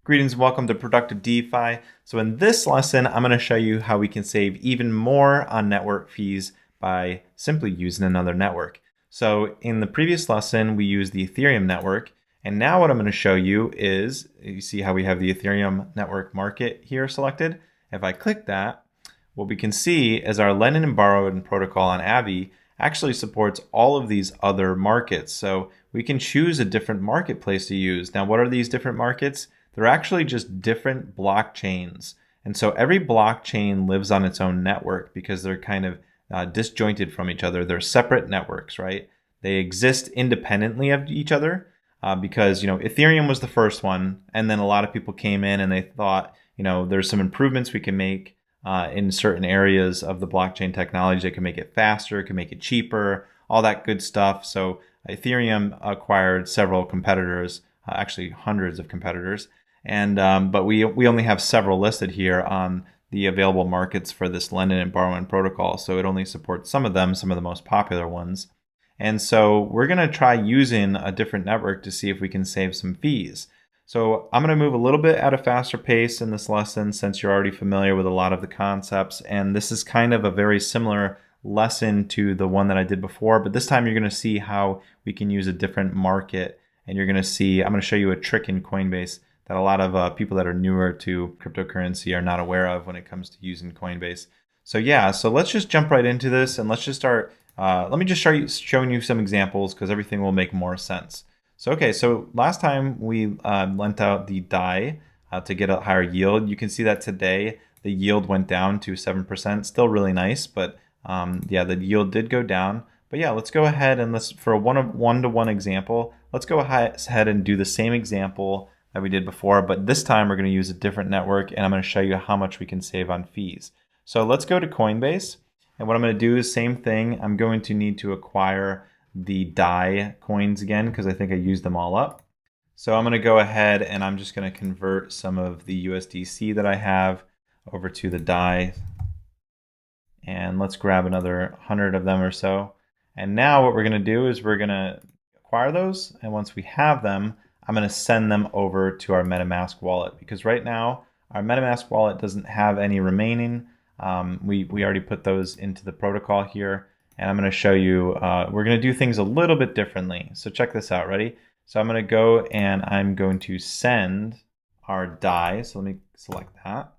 Greetings and welcome to Productive DeFi. So in this lesson, I'm going to show you how we can save even more on network fees by simply using another network. So in the previous lesson, we used the Ethereum network. And now what I'm going to show you is, you see how we have the Ethereum network market here selected? If I click that, what we can see is our lending and borrowing protocol on Avi actually supports all of these other markets. So we can choose a different marketplace to use. Now, what are these different markets? They're actually just different blockchains. And so every blockchain lives on its own network because they're kind of disjointed from each other. They're separate networks, right? They exist independently of each other because, Ethereum was the first one. And then a lot of people came in and they thought, there's some improvements we can make in certain areas of the blockchain technology that can make it faster, can make it cheaper, all that good stuff. So Ethereum acquired several competitors, actually hundreds of competitors. And but we only have several listed here on the available markets for this lending and borrowing protocol. So it only supports some of them, some of the most popular ones. And so we're going to try using a different network to see if we can save some fees. So I'm going to move a little bit at a faster pace in this lesson since you're already familiar with a lot of the concepts. And this is kind of a very similar lesson to the one that I did before. But this time you're going to see how we can use a different market. And you're going to see, I'm going to show you a trick in Coinbase that a lot of people that are newer to cryptocurrency are not aware of when it comes to using Coinbase. So let's just jump right into this and let's just start. Let me just showing you some examples because everything will make more sense. So last time we lent out the DAI to get a higher yield. You can see that today the yield went down to 7%. Still really nice, but the yield did go down. But let's go ahead and for a one-to-one example, let's go ahead and do the same example that we did before, but this time we're going to use a different network and I'm going to show you how much we can save on fees. So let's go to Coinbase, and what I'm going to do is same thing. I'm going to need to acquire the DAI coins again because I think I used them all up. So I'm going to go ahead and I'm just going to convert some of the USDC that I have over to the DAI, and let's grab another 100 of them or so. And now what we're going to do is we're going to acquire those, and once we have them, I'm going to send them over to our MetaMask wallet because right now our MetaMask wallet doesn't have any remaining. We already put those into the protocol here, and I'm going to show you, we're going to do things a little bit differently. So check this out, ready? So I'm going to go and I'm going to send our DAI. So let me select that.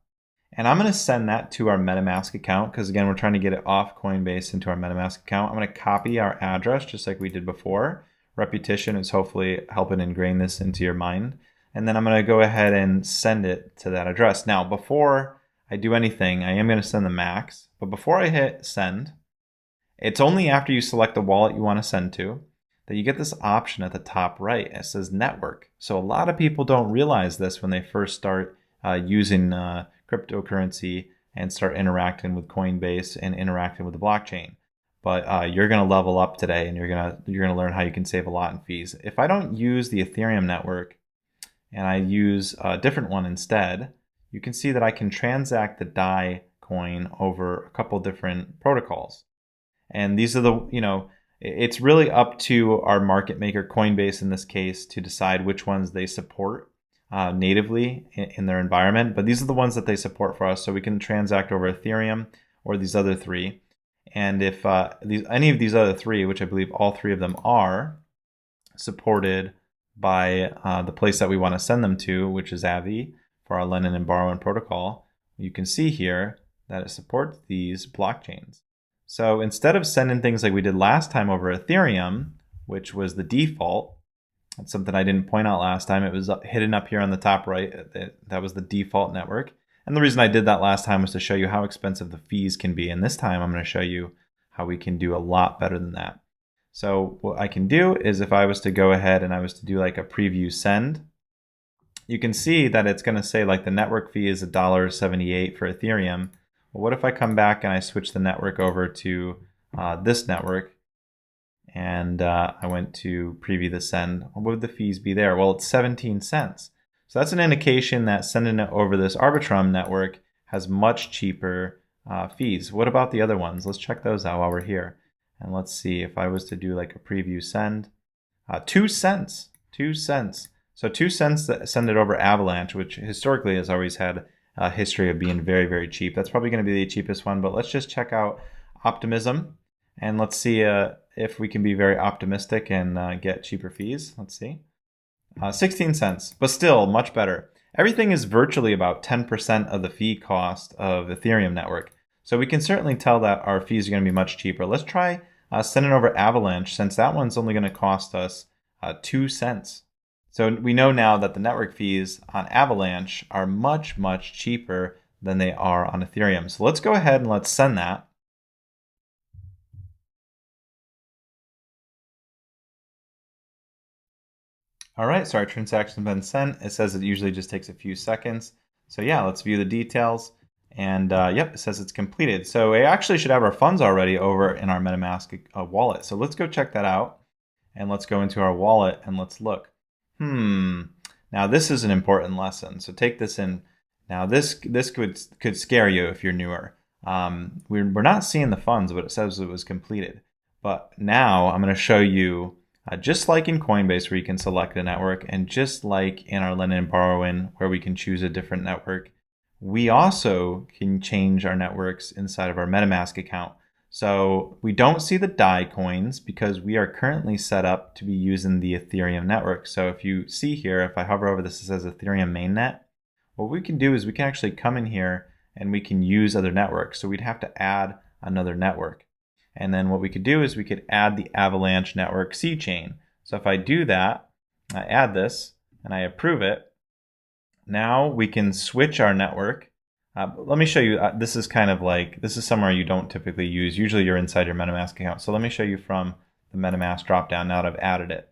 And I'm going to send that to our MetaMask account because again, we're trying to get it off Coinbase into our MetaMask account. I'm going to copy our address just like we did before. Repetition is hopefully helping ingrain this into your mind. And then I'm going to go ahead and send it to that address. Now, before I do anything, I am going to send the max. But before I hit send, it's only after you select the wallet you want to send to that you get this option at the top right. It says network. So a lot of people don't realize this when they first start using cryptocurrency and start interacting with Coinbase and interacting with the blockchain. But you're going to level up today and you're going to learn how you can save a lot in fees. If I don't use the Ethereum network and I use a different one instead, you can see that I can transact the DAI coin over a couple different protocols. And these are it's really up to our market maker, Coinbase in this case, to decide which ones they support natively in their environment. But these are the ones that they support for us. So we can transact over Ethereum or these other three. And if any of these other three, which I believe all three of them are, supported by the place that we want to send them to, which is Avi for our lending and borrowing protocol, you can see here that it supports these blockchains. So instead of sending things like we did last time over Ethereum, which was the default, that's something I didn't point out last time. It was hidden up here on the top right. That was the default network. And the reason I did that last time was to show you how expensive the fees can be. And this time I'm going to show you how we can do a lot better than that. So what I can do is if I was to go ahead and I was to do like a preview send, you can see that it's going to say like the network fee is $1.78 for Ethereum. Well, what if I come back and I switch the network over to this network and I went to preview the send? What would the fees be there? Well, it's 17 cents. So that's an indication that sending it over this Arbitrum network has much cheaper fees. What about the other ones? Let's check those out while we're here. And let's see if I was to do like a preview send. 2 cents. 2 cents. So 2 cents that send it over Avalanche, which historically has always had a history of being very, very cheap. That's probably going to be the cheapest one, but let's just check out Optimism and let's see if we can be very optimistic and get cheaper fees. Let's see. 16 cents, but still much better. Everything is virtually about 10% of the fee cost of Ethereum network. So we can certainly tell that our fees are going to be much cheaper. Let's try sending over Avalanche, since that one's only going to cost us 2 cents. So we know now that the network fees on Avalanche are much, much cheaper than they are on Ethereum. So let's go ahead and let's send that. All right, so our transaction's been sent. It says it usually just takes a few seconds. So yeah, let's view the details. And yep, it says it's completed. So we actually should have our funds already over in our MetaMask wallet. So let's go check that out. And let's go into our wallet and let's look. Now this is an important lesson. So take this in. Now this could scare you if you're newer. We're not seeing the funds, but it says it was completed. But now I'm going to show you, just like in Coinbase where you can select a network, and just like in our lending and borrowing where we can choose a different network, we also can change our networks inside of our MetaMask account. So we don't see the DAI coins because we are currently set up to be using the Ethereum network. So if you see here, if I hover over this, it says Ethereum mainnet. What we can do is we can actually come in here and we can use other networks. So we'd have to add another network. And then what we could do is we could add the Avalanche network C chain. So if I do that, I add this and I approve it, now we can switch our network. Let me show you, this is kind of like, this is somewhere you don't typically use. Usually you're inside your MetaMask account. So let me show you from the MetaMask dropdown now that I've added it.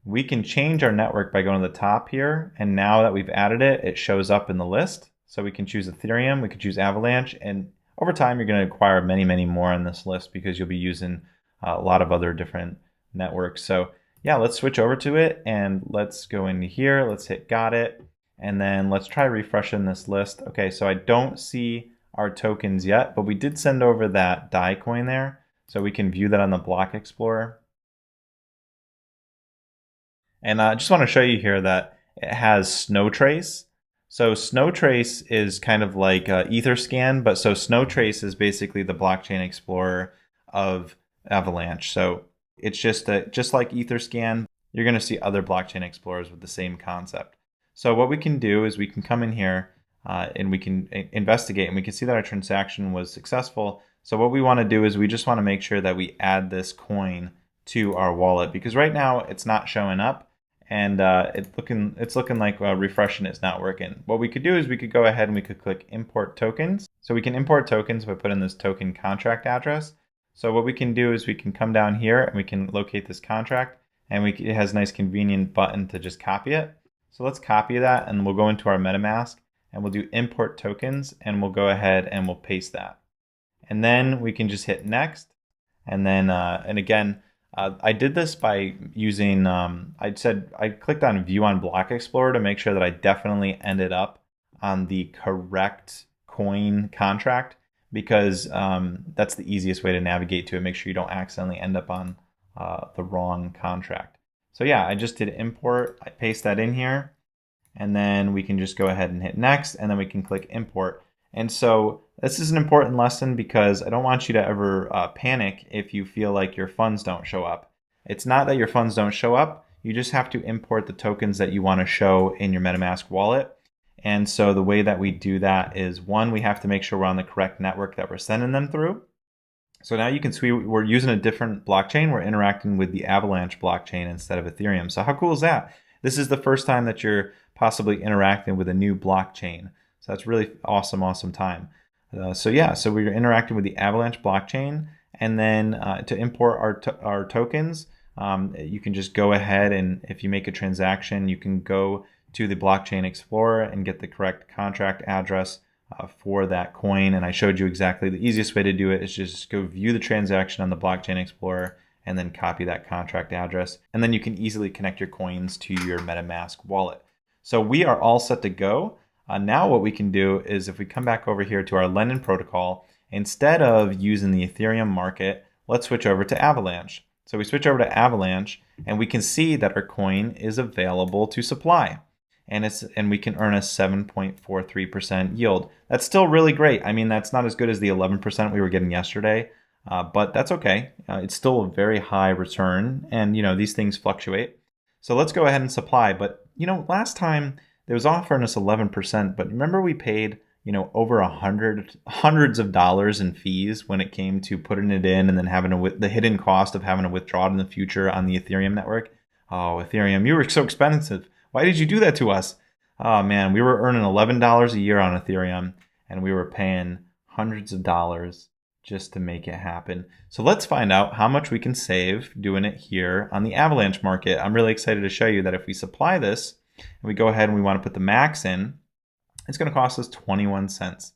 We can change our network by going to the top here. And now that we've added it, it shows up in the list. So we can choose Ethereum, we could choose Avalanche, and over time you're going to acquire many, many more on this list because you'll be using a lot of other different networks. So yeah, let's switch over to it and let's go into here. Let's hit got it. And then let's try refreshing this list. Okay, so I don't see our tokens yet, but we did send over that DAI coin there. So we can view that on the block explorer. And I just want to show you here that it has Snowtrace. So Snowtrace is kind of like Etherscan, but so Snowtrace is basically the blockchain explorer of Avalanche. So it's just like Etherscan, you're going to see other blockchain explorers with the same concept. So what we can do is we can come in here and we can investigate, and we can see that our transaction was successful. So what we want to do is we just want to make sure that we add this coin to our wallet, because right now it's not showing up. And it's looking like refreshing is not working. What we could do is we could go ahead and we could click import tokens. So we can import tokens by putting this token contract address. So what we can do is we can come down here and we can locate this contract, and it has a nice convenient button to just copy it. So let's copy that and we'll go into our MetaMask and we'll do import tokens, and we'll go ahead and we'll paste that. And then we can just hit next. And then, and again, I did this by using, I clicked on view on block explorer to make sure that I definitely ended up on the correct coin contract, because that's the easiest way to navigate to it. Make sure you don't accidentally end up on the wrong contract. So yeah, I just did import, I paste that in here, and then we can just go ahead and hit next, and then we can click import. And so this is an important lesson because I don't want you to ever panic if you feel like your funds don't show up. It's not that your funds don't show up, you just have to import the tokens that you want to show in your MetaMask wallet. And so the way that we do that is, one, we have to make sure we're on the correct network that we're sending them through. So now you can see we're using a different blockchain. We're interacting with the Avalanche blockchain instead of Ethereum. So how cool is that? This is the first time that you're possibly interacting with a new blockchain. So that's really awesome, awesome time. So yeah, so we're interacting with the Avalanche blockchain. And then to import our tokens, you can just go ahead, and if you make a transaction, you can go to the blockchain explorer and get the correct contract address for that coin. And I showed you exactly the easiest way to do it is just go view the transaction on the blockchain explorer and then copy that contract address. And then you can easily connect your coins to your MetaMask wallet. So we are all set to go. Now what we can do is, if we come back over here to our lending protocol, instead of using the Ethereum market, let's switch over to Avalanche. So we switch over to Avalanche and we can see that our coin is available to supply. And we can earn a 7.43% yield. That's still really great. I mean, that's not as good as the 11% we were getting yesterday, but that's okay. It's still a very high return, and these things fluctuate. So let's go ahead and supply. But last time it was offering us 11%, but remember we paid over hundreds of dollars in fees when it came to putting it in and then having the hidden cost of having to withdraw it in the future on the Ethereum network. Oh, Ethereum, you were so expensive. Why did you do that to us? Oh man, we were earning $11 a year on Ethereum and we were paying hundreds of dollars just to make it happen. So let's find out how much we can save doing it here on the Avalanche market. I'm really excited to show you that if we supply this and we go ahead and we want to put the max in, it's going to cost us 21 cents.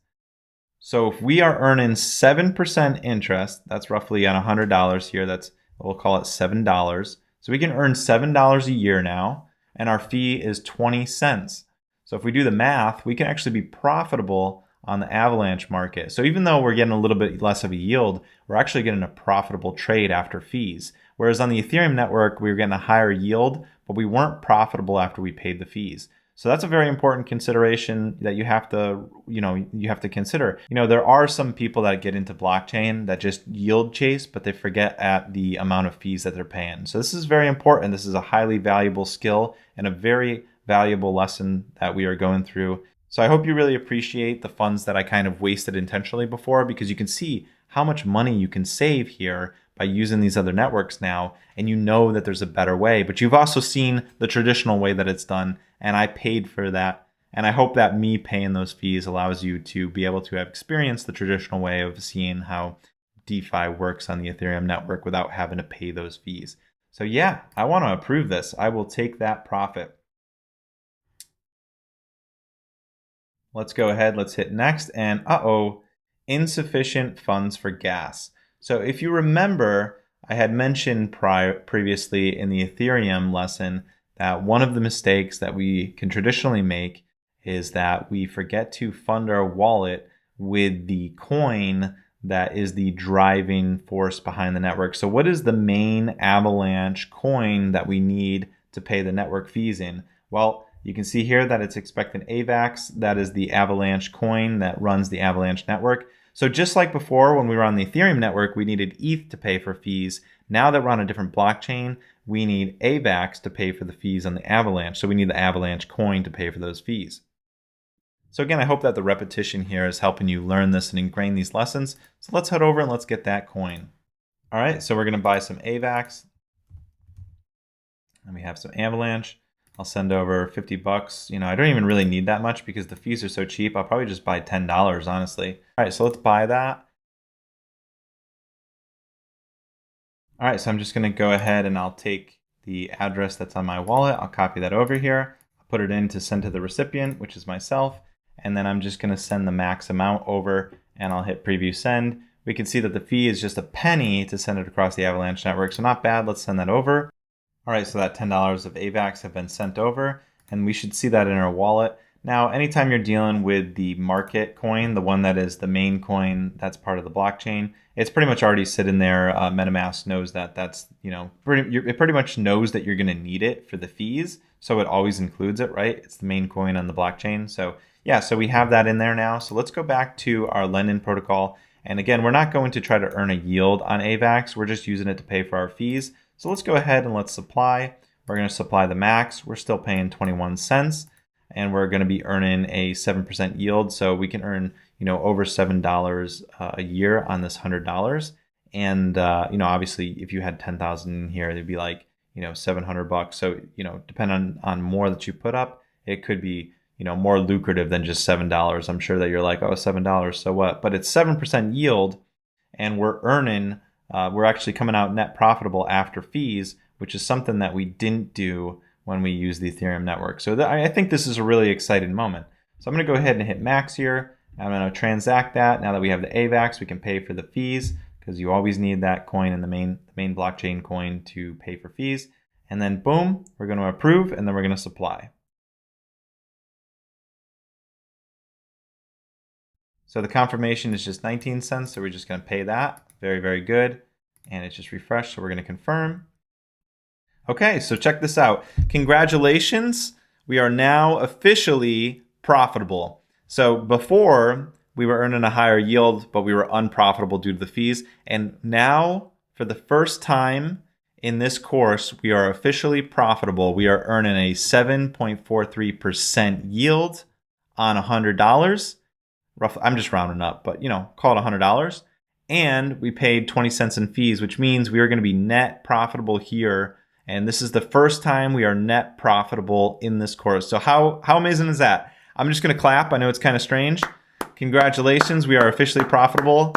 So if we are earning 7% interest, that's roughly on $100 here, we'll call it $7. So we can earn $7 a year now, and our fee is 20 cents. So if we do the math, we can actually be profitable on the Avalanche market. So even though we're getting a little bit less of a yield, we're actually getting a profitable trade after fees. Whereas on the Ethereum network, we were getting a higher yield, but we weren't profitable after we paid the fees. So that's a very important consideration that you have to consider. There are some people that get into blockchain that just yield chase, but they forget at the amount of fees that they're paying. So this is very important. This is a highly valuable skill and a very valuable lesson that we are going through. So I hope you really appreciate the funds that I kind of wasted intentionally before, because you can see how much money you can save here by using these other networks now, and you know that there's a better way, but you've also seen the traditional way that it's done, and I paid for that. And I hope that me paying those fees allows you to be able to have experienced the traditional way of seeing how DeFi works on the Ethereum network without having to pay those fees. So yeah, I want to approve this. I will take that profit. Let's go ahead, let's hit next, and insufficient funds for gas. So if you remember, I had mentioned previously in the Ethereum lesson that one of the mistakes that we can traditionally make is that we forget to fund our wallet with the coin that is the driving force behind the network. So what is the main Avalanche coin that we need to pay the network fees in? Well, you can see here that it's expectant AVAX. That is the Avalanche coin that runs the Avalanche network. So just like before, when we were on the Ethereum network, we needed ETH to pay for fees. Now that we're on a different blockchain, we need AVAX to pay for the fees on the Avalanche. So we need the Avalanche coin to pay for those fees. So again, I hope that the repetition here is helping you learn this and ingrain these lessons. So let's head over and let's get that coin. All right, so we're going to buy some AVAX. And we have some Avalanche. I'll send over 50 bucks. I don't even really need that much because the fees are so cheap. I'll probably just buy $10, honestly. All right, so let's buy that. All right, so I'm just gonna go ahead and I'll take the address that's on my wallet. I'll copy that over here. I'll put it in to send to the recipient, which is myself. And then I'm just gonna send the max amount over and I'll hit preview send. We can see that the fee is just a penny to send it across the Avalanche network. So not bad, let's send that over. All right, so that $10 of AVAX have been sent over, and we should see that in our wallet. Now, anytime you're dealing with the market coin, the one that is the main coin that's part of the blockchain, it's pretty much already sitting there. MetaMask knows that that's, it pretty much knows that you're going to need it for the fees, so it always includes it, right? It's the main coin on the blockchain. So yeah, so we have that in there now. So let's go back to our lending protocol. And again, we're not going to try to earn a yield on AVAX. We're just using it to pay for our fees. So let's go ahead and let's supply. We're going to supply the max. We're still paying 21 cents and we're going to be earning a 7% yield. So we can earn, over $7 a year on this $100. And, obviously if you had 10,000 in here, it'd be like, 700 bucks. So, depending on more that you put up, it could be, more lucrative than just $7. I'm sure that you're like, oh, $7, so what? But it's 7% yield and we're earning we're actually coming out net profitable after fees, which is something that we didn't do when we use the Ethereum network. So I think this is a really exciting moment. So I'm going to go ahead and hit max here. I'm going to transact that. Now that we have the AVAX, we can pay for the fees because you always need that coin in the main blockchain coin to pay for fees. And then boom, we're going to approve and then we're going to supply. So the confirmation is just 19 cents, so we're just going to pay that. Very, very good. and it's just refreshed. So we're going to confirm. Okay, so check this out. Congratulations. We are now officially profitable. So before we were earning a higher yield, but we were unprofitable due to the fees. And now for the first time in this course, we are officially profitable. We are earning a 7.43% yield on $100. Roughly, I'm just rounding up, but call it $100. And we paid 20 cents in fees, which means we are going to be net profitable here. And this is the first time we are net profitable in this course. So how amazing is that? I'm just going to clap. I know it's kind of strange. Congratulations, we are officially profitable.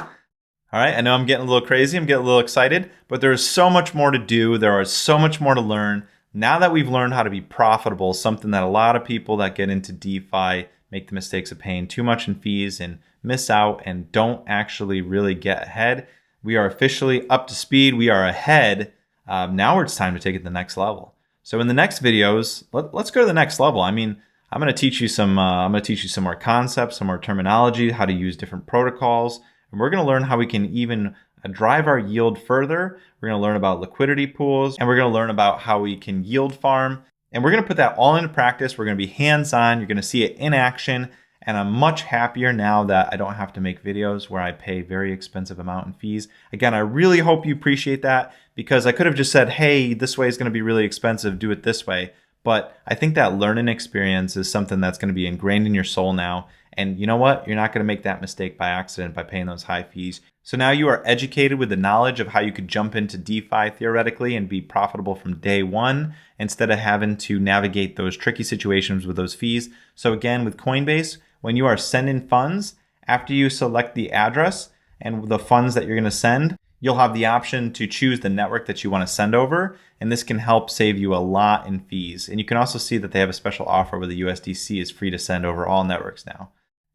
All right, I know I'm getting a little crazy. I'm getting a little excited, but there is so much more to do. There is so much more to learn. Now that we've learned how to be profitable, something that a lot of people that get into DeFi make the mistakes of paying too much in fees and miss out and don't actually really get ahead. We are officially up to speed. We are ahead. Now it's time to take it to the next level. So in the next videos, let's go to the next level. I mean, I'm going to teach you some more concepts, some more terminology, how to use different protocols, and we're going to learn how we can even drive our yield further. We're going to learn about liquidity pools, and we're going to learn about how we can yield farm. And we're going to put that all into practice. We're going to be hands-on. You're going to see it in action. And I'm much happier now that I don't have to make videos where I pay very expensive amount in fees. Again, I really hope you appreciate that, because I could have just said, hey, this way is going to be really expensive, do it this way. But I think that learning experience is something that's going to be ingrained in your soul now. And you know what? You're not going to make that mistake by accident by paying those high fees. So now you are educated with the knowledge of how you could jump into DeFi theoretically and be profitable from day one instead of having to navigate those tricky situations with those fees. So again, with Coinbase, when you are sending funds, after you select the address and the funds that you're going to send, you'll have the option to choose the network that you want to send over. And this can help save you a lot in fees. And you can also see that they have a special offer where the USDC is free to send over all networks now.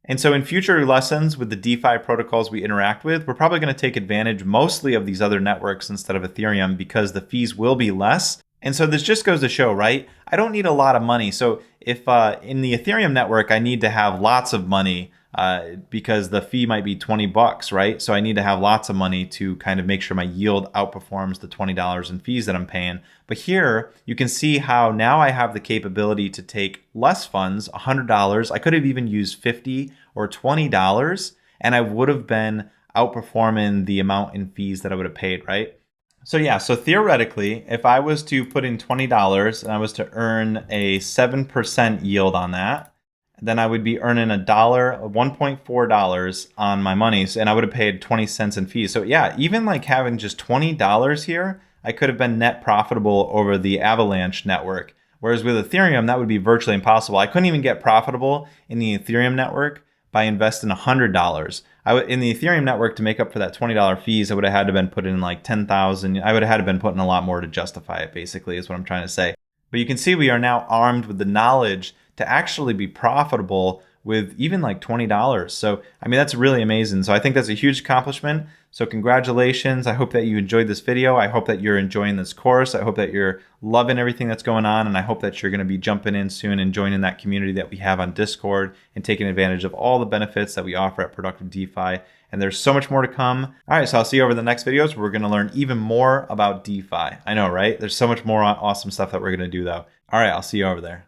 And so in future lessons with the DeFi protocols we interact with, we're probably going to take advantage mostly of these other networks instead of Ethereum because the fees will be less. And so this just goes to show, right? I don't need a lot of money. So if in the Ethereum network, I need to have lots of money because the fee might be $20, right? So I need to have lots of money to kind of make sure my yield outperforms the $20 in fees that I'm paying. But here you can see how now I have the capability to take less funds, $100. I could have even used $50 or $20, and I would have been outperforming the amount in fees that I would have paid, right? So yeah, so theoretically, if I was to put in $20 and I was to earn a 7% yield on that, then I would be earning $1.4 on my money, and I would have paid 20 cents in fees. So yeah, even like having just $20 here, I could have been net profitable over the Avalanche network. Whereas with Ethereum, that would be virtually impossible. I couldn't even get profitable in the Ethereum network by investing $100. In the Ethereum network, to make up for that $20 fees, I would have had to been put in like 10,000. I would have had to been putting a lot more to justify it, basically, is what I'm trying to say. But you can see we are now armed with the knowledge to actually be profitable with even like $20. So, I mean, that's really amazing. So I think that's a huge accomplishment. So congratulations. I hope that you enjoyed this video. I hope that you're enjoying this course. I hope that you're loving everything that's going on. And I hope that you're going to be jumping in soon and joining that community that we have on Discord and taking advantage of all the benefits that we offer at Productive DeFi. And there's so much more to come. All right, so I'll see you over the next videos where we're going to learn even more about DeFi. I know, right? There's so much more awesome stuff that we're going to do though. All right, I'll see you over there.